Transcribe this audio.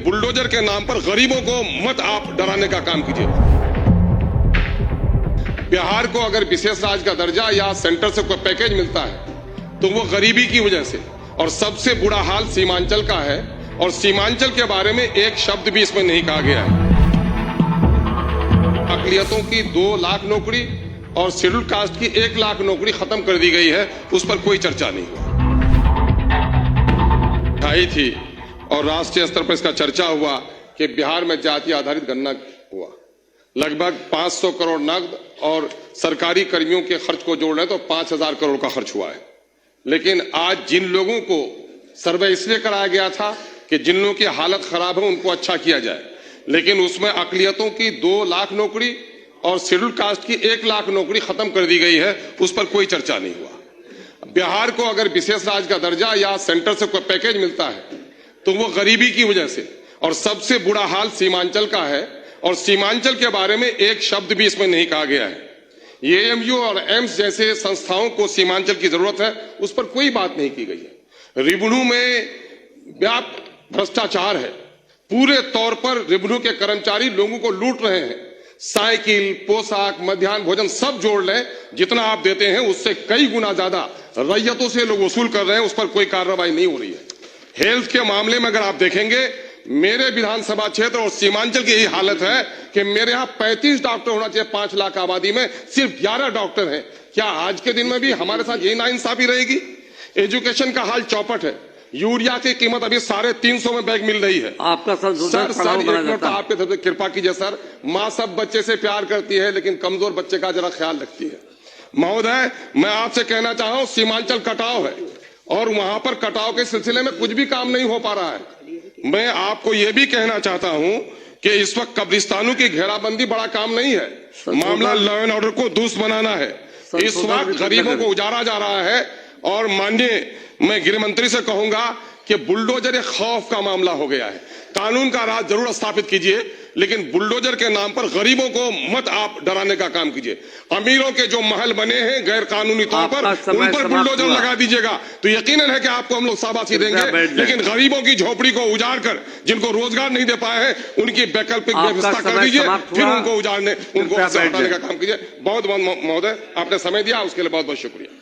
Bulldozer के नाम पर गरीबों को मत आप डराने का काम कीजिए। बिहार को अगर विशेष राज्य का दर्जा या सेंटर से कोई पैकेज मिलता है तो वो गरीबी की वजह से, और सबसे बुरा हाल सीमांचल का है, और सीमांचल के बारे में एक शब्द भी इसमें नहीं कहा गया है। अकलियतों की 2 लाख नौकरी और शेड्यूल कास्ट की 1 लाख नौकरी खत्म कर दी गई है, उस पर कोई चर्चा नहीं हुई। आई थी और राष्ट्रीय स्तर पर इसका चर्चा हुआ कि बिहार में जाति आधारित गणना हुआ, लगभग 500 करोड़ नकद और सरकारी कर्मियों के खर्च को जोड़ रहे तो 5000 करोड़ का खर्च हुआ है। लेकिन आज जिन लोगों को सर्वे इसलिए कराया गया था कि जिन लोगों की हालत खराब है उनको अच्छा किया जाए, लेकिन उसमें अकलियतों की 2 लाख नौकरी और शेड्यूल कास्ट की 1 लाख नौकरी खत्म कर दी गई है, उस पर कोई चर्चा नहीं हुआ। बिहार को अगर विशेष राज्य का दर्जा या सेंटर से कोई पैकेज मिलता है तो वो गरीबी की वजह से, और सबसे बुरा हाल सीमांचल का है, और सीमांचल के बारे में एक शब्द भी इसमें नहीं कहा गया है। एएमयू और एम्स जैसे संस्थाओं को सीमांचल की जरूरत है, उस पर कोई बात नहीं की गई है। रेवेन्यू में व्यापक भ्रष्टाचार है, पूरे तौर पर रेवेन्यू के कर्मचारी लोगों को लूट रहे हैं। साइकिल, पोशाक, मध्याह्न भोजन सब जोड़ लें, जितना आप देते हैं उससे कई गुना ज्यादा रैयतों से लोग वसूल कर रहे हैं, उस पर कोई कार्रवाई नहीं हो रही है। हेल्थ के मामले में अगर आप देखेंगे, मेरे विधानसभा क्षेत्र और सीमांचल की यही हालत है कि मेरे यहाँ 35 डॉक्टर होना चाहिए 5 लाख आबादी में, सिर्फ 11 डॉक्टर हैं। क्या आज के दिन में भी हमारे साथ यही नाइंसाफी रहेगी? एजुकेशन का हाल चौपट है। यूरिया की कीमत अभी 350 में बैग मिल रही है। आपका सर एक मिनट आपके तरफ से कृपा कीजिए सर। माँ सब बच्चे से प्यार करती है, लेकिन कमजोर बच्चे का जरा ख्याल रखती है। महोदय, मैं आपसे कहना चाह रहा हूँ, सीमांचल कटाव है और वहां पर कटाव के सिलसिले में कुछ भी काम नहीं हो पा रहा है। मैं आपको यह भी कहना चाहता हूं कि इस वक्त कब्रिस्तानों की घेराबंदी बड़ा काम नहीं है, मामला लॉ एंड ऑर्डर को दुरुस्त बनाना है। इस वक्त गरीबों को उजाड़ा जा रहा है, और माननीय मैं गृह मंत्री से कहूंगा कि बुलडोजर एक खौफ का मामला हो गया है। कानून का राज जरूर स्थापित कीजिए, लेकिन बुलडोजर के नाम पर गरीबों को मत आप डराने का काम कीजिए। अमीरों के जो महल बने हैं गैर कानूनी तौर पर, उन पर बुलडोजर लगा दीजिएगा तो यकीनन है कि आपको हम लोग शाबाशी देंगे, लेकिन गरीबों की झोपड़ी को उजाड़ कर जिनको रोजगार नहीं दे पाए हैं उनकी वैकल्पिक व्यवस्था कर दीजिए, फिर उनको उजाड़ने, उनको हटाने का काम कीजिए। बहुत बहुत महोदय, आपने समय दिया, उसके लिए बहुत बहुत शुक्रिया।